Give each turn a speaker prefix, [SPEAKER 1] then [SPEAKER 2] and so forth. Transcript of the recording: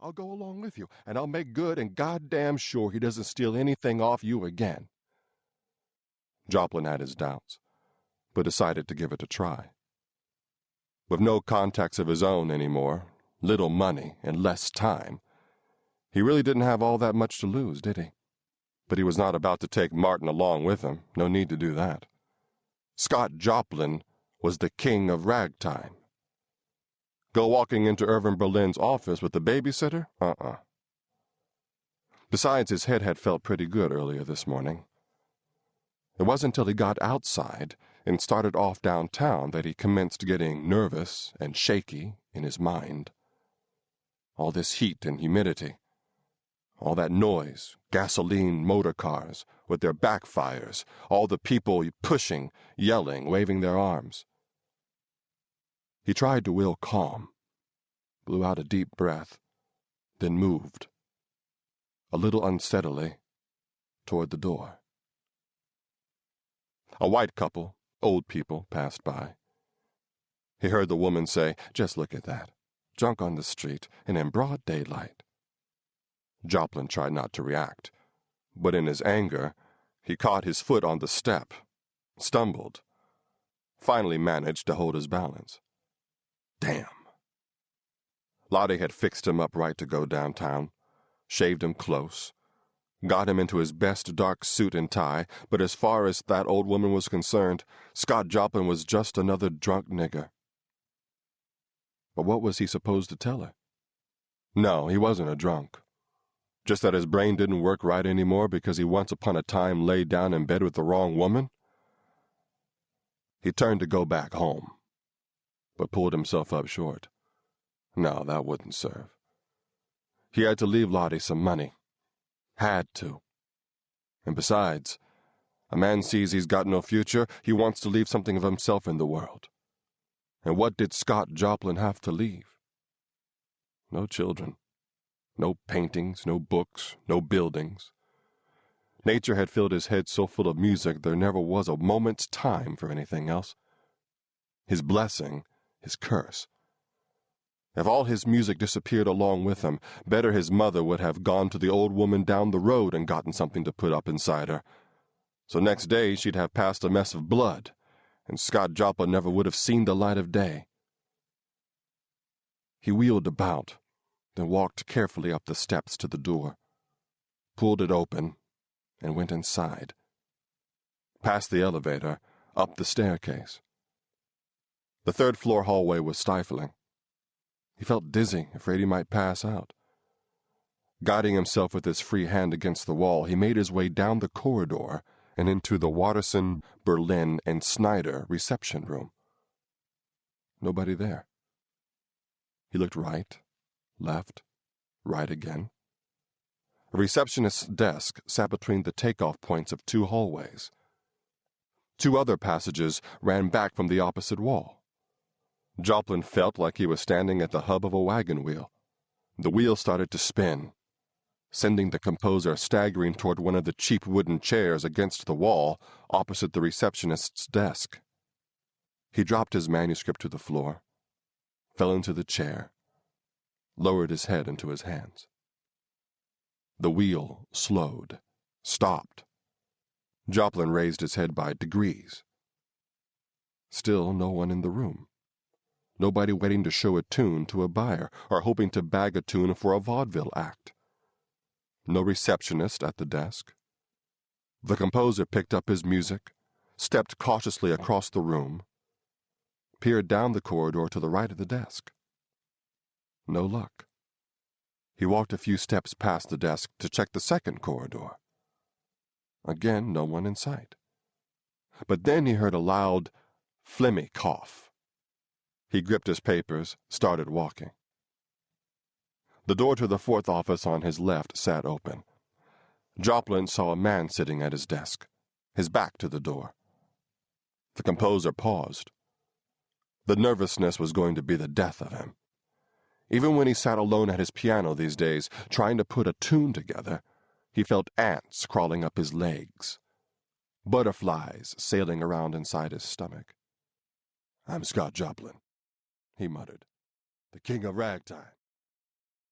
[SPEAKER 1] I'll go along with you, and I'll make good and goddamn sure he doesn't steal anything off you again." Joplin had his doubts, but decided to give it a try. With no contacts of his own anymore, little money, and less time, he really didn't have all that much to lose, did he? But he was not about to take Martin along with him. No need to do that. Scott Joplin was the king of ragtime. Go walking into Irving Berlin's office with the babysitter? Besides, his head had felt pretty good earlier this morning. It wasn't until he got outside and started off downtown that he commenced getting nervous and shaky in his mind. All this heat and humidity, all that noise, gasoline motor cars with their backfires, all the people pushing, yelling, waving their arms. He tried to will calm, blew out a deep breath, then moved, a little unsteadily, toward the door. A white couple, old people, passed by. He heard the woman say, "Just look at that. Drunk on the street and in broad daylight." Joplin tried not to react, but in his anger, he caught his foot on the step, stumbled, finally managed to hold his balance. Damn. Lottie had fixed him up right to go downtown, shaved him close, got him into his best dark suit and tie, but as far as that old woman was concerned, Scott Joplin was just another drunk nigger. But what was he supposed to tell her? No, he wasn't a drunk. Just that his brain didn't work right anymore because he once upon a time lay down in bed with the wrong woman? He turned to go back home, but pulled himself up short. No, that wouldn't serve. He had to leave Lottie some money. Had to. And besides, a man sees he's got no future, he wants to leave something of himself in the world. And what did Scott Joplin have to leave? No children. No paintings, no books, no buildings. Nature had filled his head so full of music there never was a moment's time for anything else. His blessing, his curse. If all his music disappeared along with him, better his mother would have gone to the old woman down the road and gotten something to put up inside her. So next day she'd have passed a mess of blood, and Scott Joplin never would have seen the light of day. He wheeled about, then walked carefully up the steps to the door, pulled it open, and went inside. Past the elevator, up the staircase. The third-floor hallway was stifling. He felt dizzy, afraid he might pass out. Guiding himself with his free hand against the wall, he made his way down the corridor and into the Watterson, Berlin, and Snyder reception room. Nobody there. He looked right, left, right again. A receptionist's desk sat between the takeoff points of two hallways. Two other passages ran back from the opposite wall. Joplin felt like he was standing at the hub of a wagon wheel. The wheel started to spin, sending the composer staggering toward one of the cheap wooden chairs against the wall opposite the receptionist's desk. He dropped his manuscript to the floor, fell into the chair, lowered his head into his hands. The wheel slowed, stopped. Joplin raised his head by degrees. Still no one in the room. Nobody waiting to show a tune to a buyer or hoping to bag a tune for a vaudeville act. No receptionist at the desk. The composer picked up his music, stepped cautiously across the room, peered down the corridor to the right of the desk. No luck. He walked a few steps past the desk to check the second corridor. Again, no one in sight. But then he heard a loud, phlegmy cough. He gripped his papers, started walking. The door to the fourth office on his left sat open. Joplin saw a man sitting at his desk, his back to the door. The composer paused. The nervousness was going to be the death of him. Even when he sat alone at his piano these days, trying to put a tune together, he felt ants crawling up his legs, butterflies sailing around inside his stomach. "I'm Scott Joplin," he muttered, "the king of ragtime."